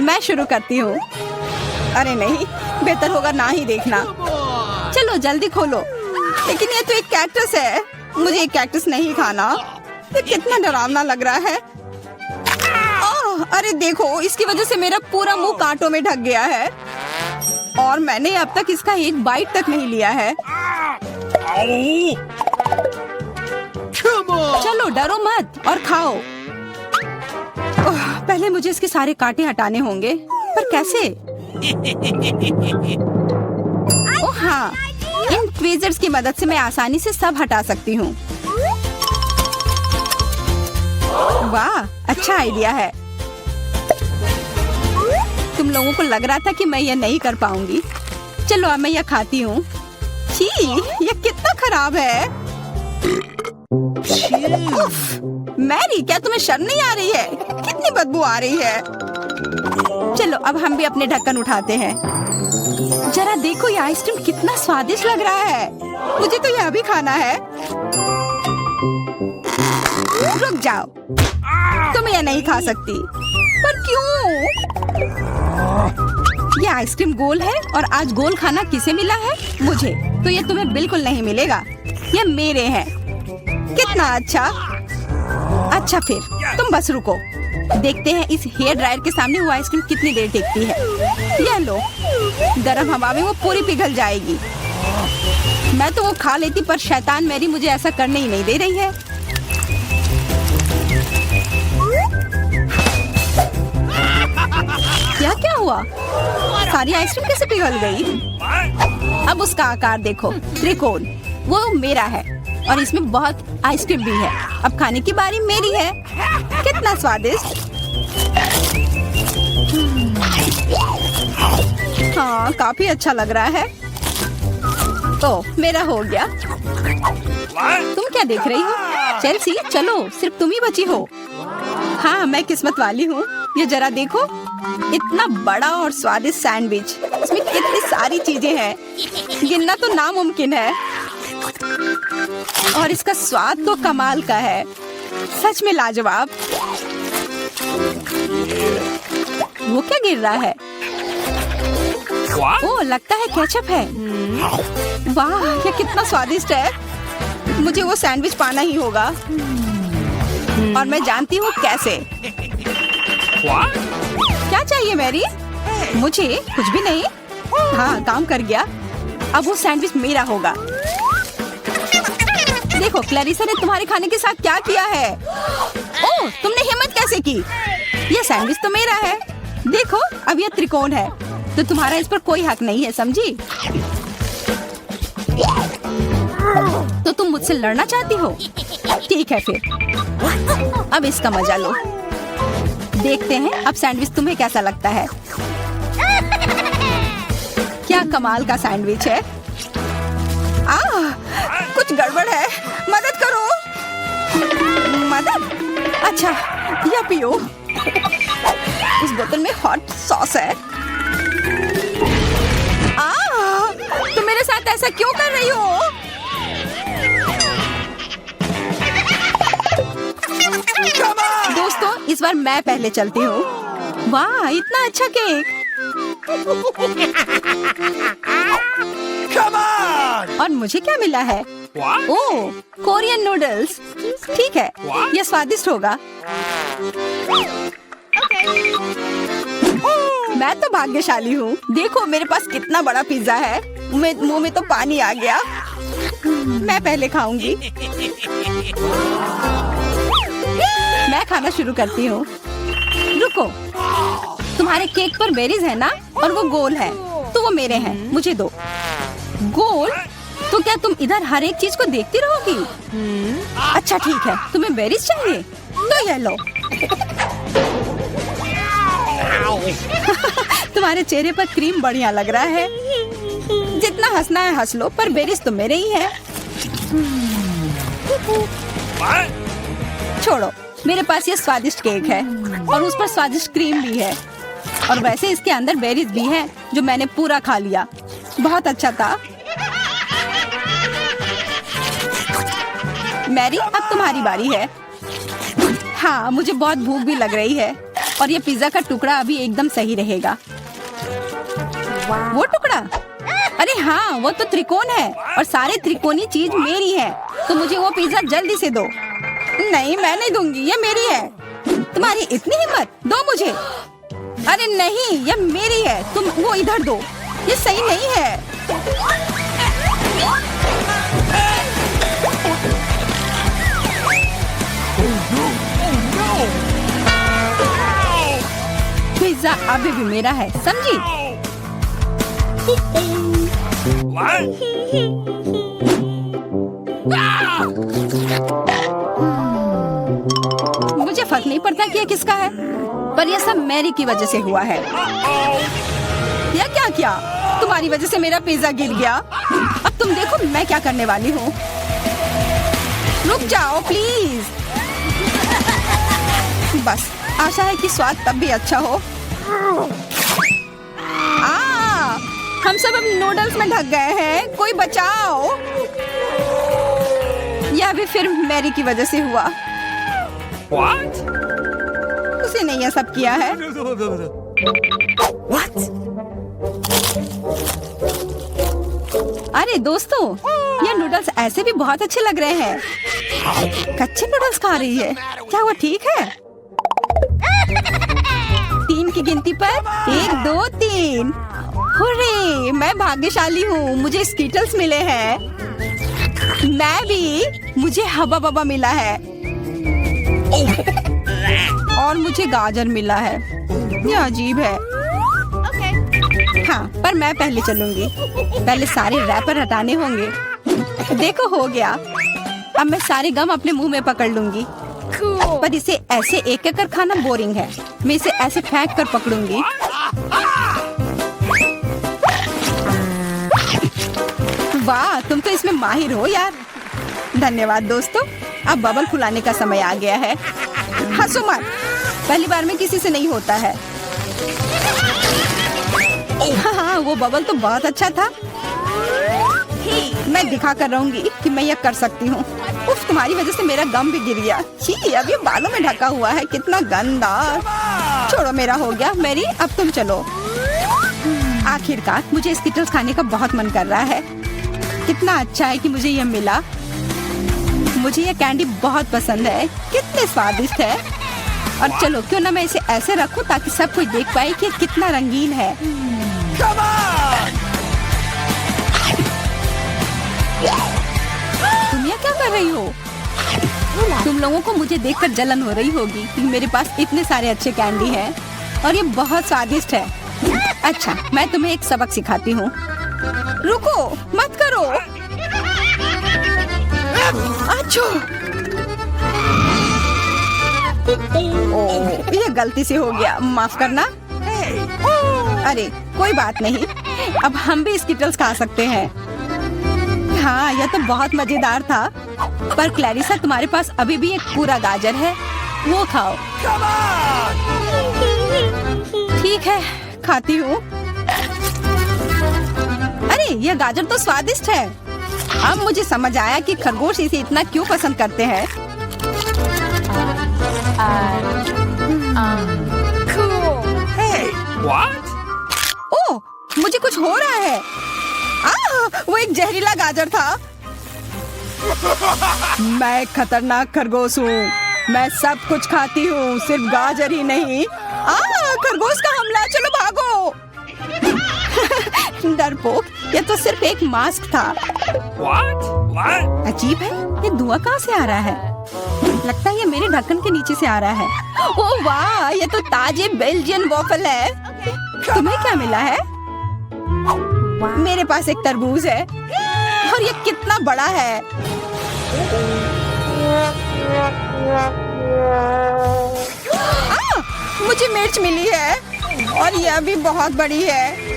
मैं शुरू करती हूँ। अरे नहीं, बेहतर होगा ना ही देखना। चलो जल्दी खोलो। लेकिन ये तो एक कैक्टस है, मुझे एक कैक्टस नहीं खाना। ये कितना डरावना लग रहा है। अरे देखो, इसकी वजह से मेरा पूरा मुंह कांटों में ढक गया है और मैंने अब तक इसका एक बाइट तक नहीं लिया है। चलो डरो मत और खाओ। पहले मुझे इसके सारे कांटे हटाने होंगे, पर कैसे? ओह हाँ, इन ट्वीजर्स की मदद से मैं आसानी से सब हटा सकती हूँ। वाह, अच्छा आइडिया है। तुम लोगों को लग रहा था कि मैं यह नहीं कर पाऊंगी। चलो अब मैं यह खाती हूँ। छी, यह कितना खराब है। मैरी, क्या तुम्हें शर्म नहीं आ रही है? कितनी बदबू आ रही है। चलो अब हम भी अपने ढक्कन उठाते हैं। जरा देखो, ये आइसक्रीम कितना स्वादिष्ट लग रहा है। मुझे तो यह भी खाना है। रुक जाओ, तुम यह नहीं खा सकती। पर क्यों? ये आइसक्रीम गोल है और आज गोल खाना किसे मिला है? मुझे। तो ये तुम्हें बिल्कुल नहीं मिलेगा, ये मेरे हैं। कितना अच्छा। अच्छा फिर तुम बस रुको, देखते हैं इस हेयर ड्रायर के सामने वो आइसक्रीम कितनी देर टिकती है। यह लो, गर्म हवा में वो पूरी पिघल जाएगी। मैं तो वो खा लेती, पर शैतान मैरी मुझे ऐसा करने ही नहीं दे रही है। क्या क्या हुआ? सारी आइसक्रीम कैसे पिघल गई? अब उसका आकार देखो, त्रिकोण। वो मेरा है और इसमें बहुत आइसक्रीम भी है। अब खाने की बारी मेरी है। कितना स्वादिष्ट। हाँ, काफी अच्छा लग रहा है। ओह, मेरा हो गया। तुम क्या देख रही हो? चेल्सी, चलो, सिर्फ तुम ही बची हो। हाँ, मैं किस्मत वाली हूँ। ये जरा देखो, इतना बड़ा और स्वादिष्ट सैंडविच। इसमें कितनी सारी चीजें हैं, गिनना तो नामुमकिन है। और इसका स्वाद तो कमाल का है, सच में लाजवाब। वो क्या गिर रहा है? ओह, लगता है केचप है। वाह, ये कितना स्वादिष्ट है। मुझे वो सैंडविच पाना ही होगा और मैं जानती हूँ कैसे। क्या चाहिए मैरी? मुझे कुछ भी नहीं। हाँ, काम कर गया। अब वो सैंडविच मेरा होगा। देखो, क्लैरिसा ने तुम्हारे खाने के साथ क्या किया है। ओह, तुमने हिम्मत कैसे की? ये सैंडविच तो मेरा है। देखो, अब यह त्रिकोण है, तो तुम्हारा इस पर कोई हक नहीं है, समझी? तो तुम मुझसे लड़ना चाहती हो? ठीक है फिर, अब इसका मजा लो। देखते हैं अब सैंडविच तुम्हें कैसा लगता है। क्या कमाल का सैंडविच है। कुछ गड़बड़ है, मदद करो। मदद? अच्छा, या पियो। उस बोतल में हॉट सॉस है। तुम मेरे साथ ऐसा क्यों कर रही हो? दोस्तों, इस बार मैं पहले चलती हूँ। वाह, इतना अच्छा केक। और मुझे क्या मिला है? ओह, कोरियन नूडल्स। ठीक है, यह स्वादिष्ट होगा। मैं तो भाग्यशाली हूँ। देखो, मेरे पास कितना बड़ा पिज्जा है। मुंह में तो पानी आ गया। मैं पहले खाऊंगी। मैं खाना शुरू करती हूँ। रुको, तुम्हारे केक पर बेरीज है ना, और वो गोल है, तो वो मेरे हैं। मुझे दो। गोल? तो क्या तुम इधर हर एक चीज को देखती रहोगी? अच्छा ठीक है, तुम्हें बेरीज चाहिए तो ये लो। तुम्हारे चेहरे पर क्रीम बढ़िया लग रहा है। जितना हंसना है हंस लो, पर बेरीज तो मेरे ही है। छोड़ो, मेरे पास ये स्वादिष्ट केक है और उस पर स्वादिष्ट क्रीम भी है, और वैसे इसके अंदर बेरीज भी है जो मैंने पूरा खा लिया। बहुत अच्छा था। मैरी, अब तुम्हारी बारी है। हाँ, मुझे बहुत भूख भी लग रही है और ये पिज्जा का टुकड़ा अभी एकदम सही रहेगा। वो टुकड़ा, अरे हाँ, वो तो त्रिकोण है और सारे त्रिकोणी चीज मेरी है, तो मुझे वो पिज्जा जल्दी से दो। नहीं, मैं नहीं दूंगी, ये मेरी है। तुम्हारी इतनी हिम्मत, दो मुझे। अरे नहीं, ये मेरी है, तुम वो इधर दो, ये सही नहीं है। पिज्जा अभी भी मेरा है, समझी? मुझे फर्क नहीं पड़ता कि ये किसका है, पर यह सब मैरी की वजह से हुआ है। यह क्या किया? तुम्हारी वजह से मेरा पिज्जा गिर गया। अब तुम देखो मैं क्या करने वाली हूँ। रुक जाओ प्लीज। बस आशा है कि स्वाद तब भी अच्छा हो। हम सब अब नूडल्स में ढक गए हैं, कोई बचाओ। यह भी फिर मैरी की वजह से हुआ। What? उसे नहीं, यह सब किया है। What? अरे दोस्तों, ये नूडल्स ऐसे भी बहुत अच्छे लग रहे हैं। कच्चे नूडल्स खा रही है, क्या वो ठीक है? 3 की गिनती पर 1, 2, 3। हुर्रे, मैं भाग्यशाली हूँ, मुझे स्कीटल्स मिले हैं। मैं भी, मुझे हबा बबा मिला है और मुझे गाजर मिला है। यह अजीब है। हाँ, पर मैं पहले चलूंगी। पहले सारे रैपर हटाने होंगे। देखो, हो गया। अब मैं सारे गम अपने मुंह में पकड़ लूंगी। पर इसे ऐसे एक एक कर खाना बोरिंग है। मैं इसे ऐसे फेंक कर पकड़ूंगी। वाह, तुम तो इसमें माहिर हो यार। धन्यवाद दोस्तों। अब बबल फुलाने का समय आ गया है। हंसो मत, पहली बार में किसी से नहीं होता है। हाँ, वो बबल तो बहुत अच्छा था। मैं दिखा कर रहूंगी कि मैं यह कर सकती हूँ। उफ, तुम्हारी वजह से मेरा गम भी गिर गया। छी, अब ये बालों में ढका हुआ है, कितना गंदा। छोड़ो, मेरा हो गया। मैरी, अब तुम चलो। आखिरकार मुझे स्कीटल्स खाने का बहुत मन कर रहा है। कितना अच्छा है कि मुझे यह मिला। मुझे यह कैंडी बहुत पसंद है, कितने स्वादिष्ट है। और चलो, क्यों ना मैं इसे ऐसे रखूं ताकि सब कोई देख पाए कि कितना रंगीन है। तुम ये क्या कर रही हो? तुम लोगों को मुझे देखकर जलन हो रही होगी कि मेरे पास इतने सारे अच्छे कैंडी हैं और ये बहुत स्वादिष्ट है। अच्छा, मैं तुम्हें एक सबक सिखाती हूँ। रुको, मत करो। अच्छा, ओह, ये गलती से हो गया, माफ करना। अरे कोई बात नहीं, अब हम भी स्कीटल्स खा सकते हैं। हाँ, यह तो बहुत मजेदार था। पर क्लैरिसा, तुम्हारे पास अभी भी एक पूरा गाजर है, वो खाओ। ठीक है, खाती हूँ। अरे यह गाजर तो स्वादिष्ट है। अब मुझे समझ आया कि खरगोश इसे इतना क्यों पसंद करते हैं। ओह, मुझे कुछ हो रहा है। वो एक जहरीला गाजर था। मैं एक खतरनाक खरगोश हूँ। मैं सब कुछ खाती हूँ, सिर्फ गाजर ही नहीं। खरगोश का हमला, चलो भागो। डरपोक, ये तो सिर्फ एक मास्क था। What? अजीब है, ये धुआं कहाँ से आ रहा है? लगता है ये मेरे ढक्कन के नीचे से आ रहा है। ओह वाह, ये तो ताजे बेल्जियन वॉफल है। तुम्हें क्या मिला है? मेरे पास एक तरबूज है और ये कितना बड़ा है। मुझे मिर्च मिली है और यह भी बहुत बड़ी है।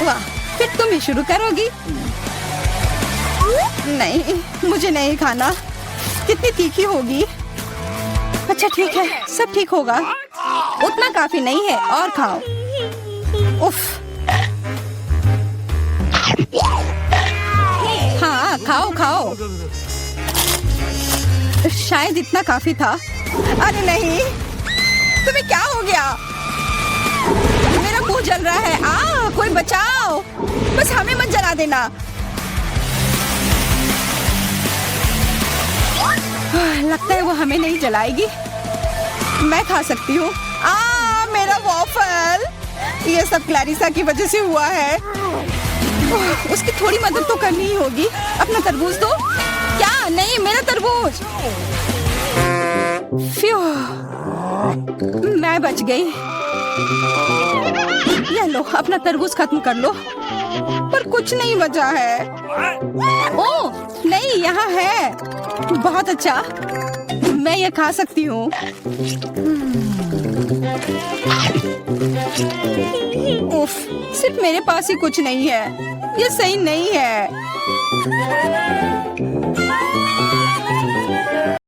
वाह, फिर तुम ही शुरू करोगी? नहीं, मुझे नहीं खाना, कितनी तीखी होगी। अच्छा ठीक है, सब ठीक होगा। उतना काफी नहीं है, और खाओ। उफ। हाँ, खाओ खाओ। शायद इतना काफी था। अरे नहीं, तुम्हें क्या हो गया? मेरा मुंह जल रहा है। कोई बचाओ, बस हमें मत जला देना। लगता है वो हमें नहीं जलाएगी। मैं खा सकती हूँ। मेरा वॉफल। ये सब क्लैरिसा की वजह से हुआ है। उसकी थोड़ी मदद तो करनी ही होगी। अपना तरबूज दो। क्या? नहीं, मेरा तरबूज। फ्यू, मैं बच गई। ये लो, अपना तरबूज खत्म कर लो। पर कुछ नहीं बचा है। ओह नहीं, यहाँ है। बहुत अच्छा, मैं ये खा सकती हूँ। उफ, सिर्फ मेरे पास ही कुछ नहीं है। ये सही नहीं है।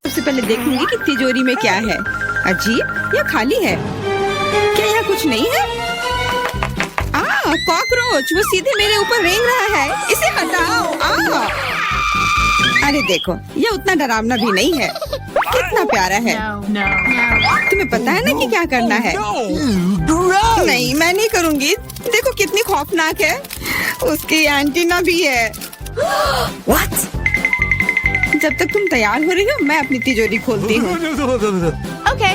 सबसे पहले देखूंगी कि तिजोरी में क्या है। अजीब, यह खाली है। क्या यहाँ कुछ नहीं है? कॉकरोच, वो सीधे मेरे ऊपर रेंग रहा है। इसे हटाओ। अरे देखो, ये उतना डरावना भी नहीं है। कितना प्यारा है। तुम्हें पता है ना कि क्या करना है? नहीं, मैं नहीं करूँगी। देखो कितनी खौफनाक है। उसकी एंटीना भी है। What? जब तक तुम तैयार हो रही हो, मैं अपनी तिजोरी खोलती हूँ। Okay.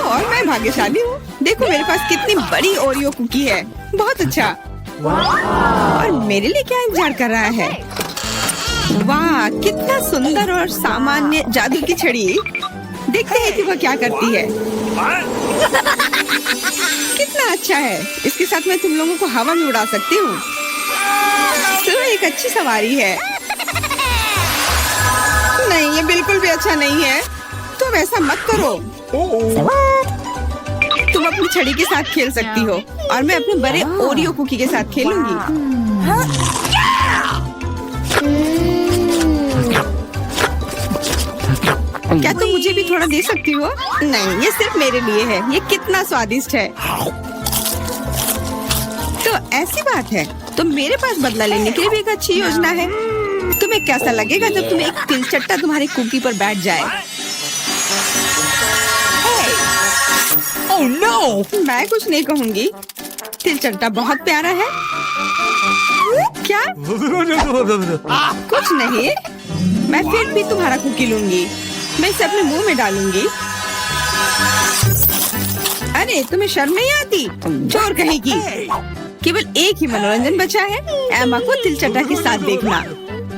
और मैं भाग्यशाली हूँ। देखो मेरे पास कितनी बड़ी ओरियो कुकी है। बहुत अच्छा। और मेरे लिए क्या इंतजार कर रहा है? वाह, कितना सुंदर और सामान्य जादू की छड़ी। देखते हैं कि वह क्या करती है। कितना अच्छा है। इसके साथ मैं तुम लोगों को हवा में उड़ा सकती हूँ। तो एक अच्छी सवारी है। नहीं, ये बिल्कुल भी अच्छा नहीं है। तुम ऐसा मत करो। तुम अपनी छड़ी के साथ खेल सकती हो और मैं अपने बड़े ओरियो कुकी के साथ खेलूंगी। क्या तुम मुझे भी थोड़ा दे सकती हो? नहीं, ये सिर्फ मेरे लिए है। ये कितना स्वादिष्ट है। तो ऐसी बात है, तो मेरे पास बदला लेने के लिए भी एक अच्छी योजना है। तुम्हें कैसा लगेगा जब तुम्हें एक तिलचट्टा तुम्हारी कुकी पर बैठ जाए? Oh, no! मैं कुछ नहीं कहूँगी। तिलचट्टा बहुत प्यारा है। क्या? कुछ नहीं। मैं फिर भी तुम्हारा कुकी लूंगी। मैं इसे अपने मुंह में डालूंगी। अरे तुम्हें शर्म नहीं आती? चोर कहेगी। केवल एक ही मनोरंजन बचा है, एमा को तिलचट्टा के साथ देखना।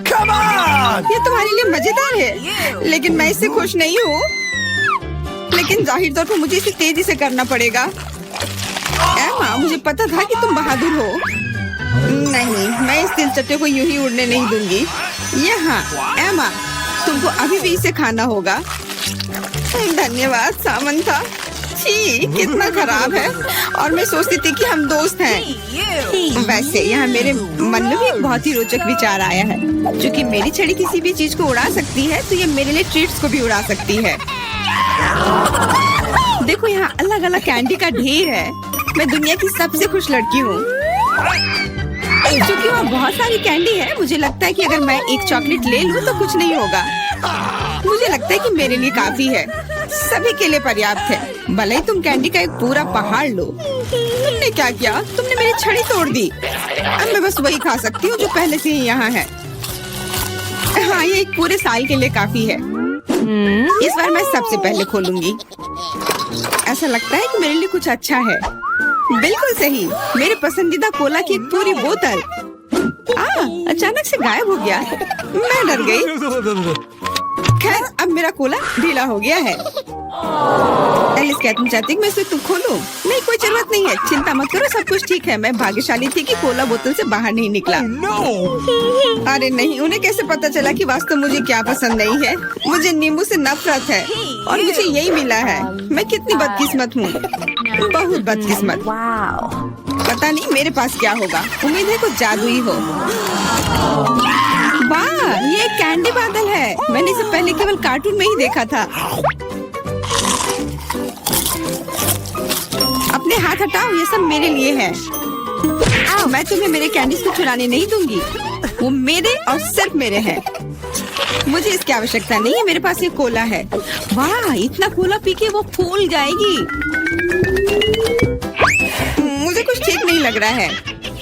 ये तुम्हारे लिए मजेदार है, लेकिन मैं इससे खुश नहीं हूँ। लेकिन जाहिर तौर पर मुझे इसे तेजी से करना पड़ेगा। एमा, मुझे पता था कि तुम बहादुर हो। नहीं, मैं इस तिलचट्टे को यूं ही उड़ने नहीं दूंगी। यहाँ, एमा, तुमको अभी भी इसे खाना होगा। धन्यवाद सामंथा। छी, कितना खराब है। और मैं सोचती थी कि हम दोस्त हैं। वैसे यहाँ मेरे मन में भी एक बहुत ही रोचक विचार आया है। क्योंकि मेरी छड़ी किसी भी चीज को उड़ा सकती है, तो ये मेरे लिए ट्रीट्स को भी उड़ा सकती है। देखो यहाँ अलग अलग कैंडी का ढेर है। मैं दुनिया की सबसे खुश लड़की हूँ। क्योंकि वहाँ बहुत सारी कैंडी है, मुझे लगता है कि अगर मैं एक चॉकलेट ले लूँ तो कुछ नहीं होगा। मुझे लगता है कि मेरे लिए काफी है। सभी के लिए पर्याप्त है। भले ही तुम कैंडी का एक पूरा पहाड़ लो। तुमने क्या किया? तुमने मेरी छड़ी तोड़ दी। अब मैं बस वही खा सकती हूँ जो पहले से ही यहाँ है। हाँ, ये एक पूरे साल के लिए काफी है। इस बार मैं सबसे पहले खोलूंगी। ऐसा लगता है कि मेरे लिए कुछ अच्छा है। बिल्कुल सही, मेरे पसंदीदा कोला की एक पूरी बोतल। अचानक से गायब हो गया। मैं डर गई। खैर, अब मेरा कोला ढीला हो गया है। एलिस, क्या तुम चाहती कि मैं इसे तुम खोलूं? नहीं, कोई जरूरत नहीं है। चिंता मत करो, सब कुछ ठीक है। मैं भाग्यशाली थी कि कोला बोतल से बाहर नहीं निकला। अरे नहीं, उन्हें कैसे पता चला कि वास्तव मुझे क्या पसंद नहीं है? मुझे नींबू से नफरत है और मुझे यही मिला है। मैं कितनी बदकिस्मत हूँ, बहुत बदकिस्मत। पता नहीं मेरे पास क्या होगा। उम्मीद है कुछ जादुई हो। वाह, ये एक कैंडी बादल है। मैंने इसे पहले केवल कार्टून में ही देखा था। अपने हाथ हटाओ, ये सब मेरे लिए है। मैं तुम्हें मेरे कैंडीज को चुराने नहीं दूंगी। वो मेरे और सिर्फ मेरे हैं। मुझे इसकी आवश्यकता नहीं है, मेरे पास ये कोला है। वाह, इतना कोला पी के वो फूल जाएगी। मुझे कुछ ठीक नहीं लग रहा है।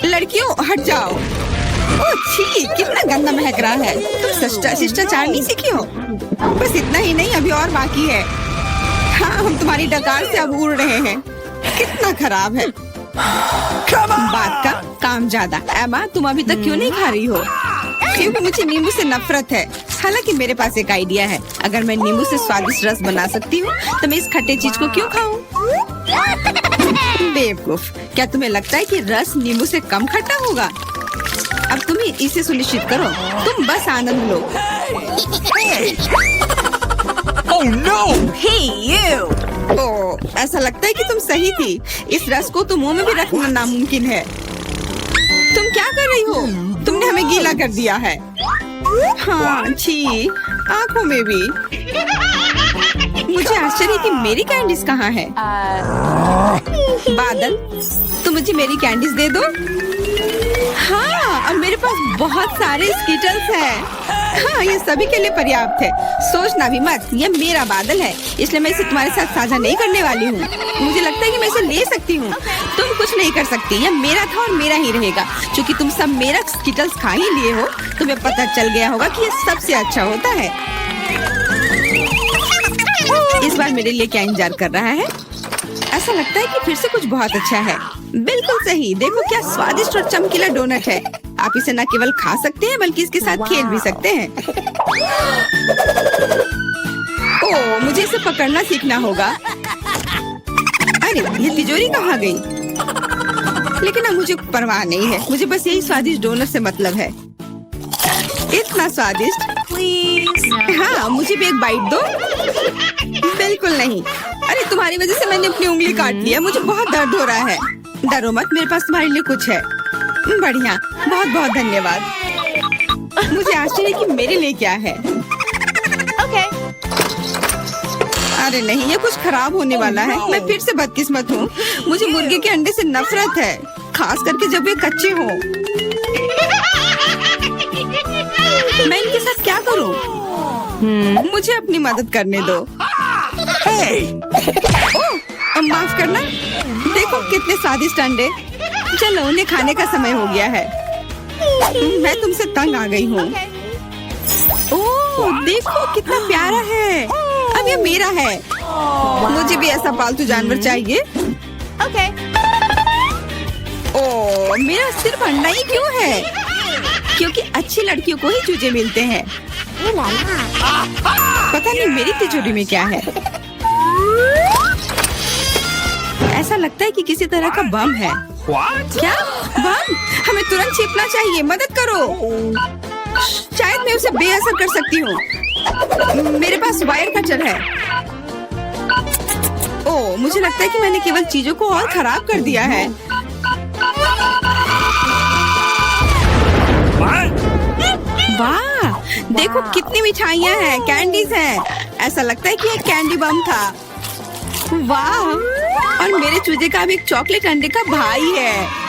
लड़कियों हट जाओ। ओह छी, कितना गंदा महक रहा है। तुम शिष्टाचार नहीं सीखी हो? बस इतना ही नहीं, अभी और बाकी है। हाँ, हम तुम्हारी डकार से अब उड़ रहे हैं। कितना खराब है। बात का काम ज्यादा। एमा, तुम अभी तक क्यों नहीं खा रही हो? क्योंकि मुझे नींबू से नफरत है। हालांकि मेरे पास एक आइडिया है। अगर मैं नींबू से स्वादिष्ट रस बना सकती हूँ तो मैं इस खट्टे चीज को क्यों खाऊं? बेवकूफ, क्या तुम्हें लगता है कि रस नींबू से कम खट्टा होगा? अब तुम ही इसे सुनिश्चित करो। तुम बस आनंद लो। Oh no! Hey you! ओह, ऐसा लगता है कि तुम सही थी। इस रस को तो मुंह में भी रखना नामुमकिन है। तुम क्या कर रही हो? तुमने हमें गीला कर दिया है। हाँ, छी, आंखों में भी। मुझे आश्चर्य कि मेरी कैंडीज कहाँ है? बादल, तुम मुझे मेरी कैंडीज दे दो। हाँ, अब मेरे पास बहुत सारे स्कीटल्स हैं। हाँ, ये सभी के लिए पर्याप्त है। सोचना भी मत, ये मेरा बादल है, इसलिए मैं इसे तुम्हारे साथ साझा नहीं करने वाली हूँ। मुझे लगता है कि मैं इसे ले सकती हूँ। तुम कुछ नहीं कर सकती, ये मेरा था और मेरा ही रहेगा। क्योंकि तुम सब मेरा स्कीटल्स खा ही लिए हो, तुम्हें पता चल गया होगा कि ये सबसे अच्छा होता है। इस बार मेरे लिए क्या इंतजार कर रहा है? ऐसा लगता है कि फिर से कुछ बहुत अच्छा है। बिल्कुल सही, देखो क्या स्वादिष्ट और चमकीला डोनट है। आप इसे न केवल खा सकते हैं बल्कि इसके साथ खेल भी सकते हैं। ओह, मुझे इसे पकड़ना सीखना होगा। अरे, ये तिजोरी कहाँ गई? लेकिन अब मुझे परवाह नहीं है, मुझे बस यही स्वादिष्ट डोनट से मतलब है। इतना स्वादिष्ट। हाँ, मुझे भी एक बाइट दो। बिल्कुल नहीं। अरे, तुम्हारी वजह से मैंने अपनी उंगली काट लिया। मुझे बहुत दर्द हो रहा है। डरो मत, मेरे पास तुम्हारे लिए कुछ है। बढ़िया, बहुत बहुत धन्यवाद। मुझे आश्चर्य कि मेरे लिए क्या है। अरे नहीं, ये कुछ खराब होने वाला है। मैं फिर से बदकिस्मत हूँ। मुझे मुर्गे के अंडे से नफरत है, खास करके जब वे कच्चे हों। मैं इनके साथ क्या करूँ? मुझे अपनी मदद करने दो। ओह, माफ करना। देखो कितने स्वादिष्ट अंडे। चलो, उन्हें खाने का समय हो गया है। मैं तुमसे तंग आ गई हूँ। ओह, देखो कितना प्यारा है। अब ये मेरा है। मुझे भी ऐसा पालतू जानवर चाहिए। ओह, मेरा सिर्फ अंडा ही क्यों है? क्योंकि अच्छी लड़कियों को ही चूजे मिलते हैं। पता नहीं मेरी तिजोरी में क्या है। ऐसा लगता है कि किसी तरह का बम है। क्या बम? हमें तुरंत छिपना चाहिए। मदद करो। शायद मैं उसे बेअसर कर सकती हूँ। मेरे पास वायर कटर है। ओह, मुझे लगता है कि मैंने केवल चीजों को और खराब कर दिया है। वाह, देखो कितनी मिठाइयाँ हैं, कैंडीज हैं। ऐसा लगता है कि एक कैंडी बम था। वाह, और मेरे चूजे का अब एक चॉकलेट अंडे का भाई है।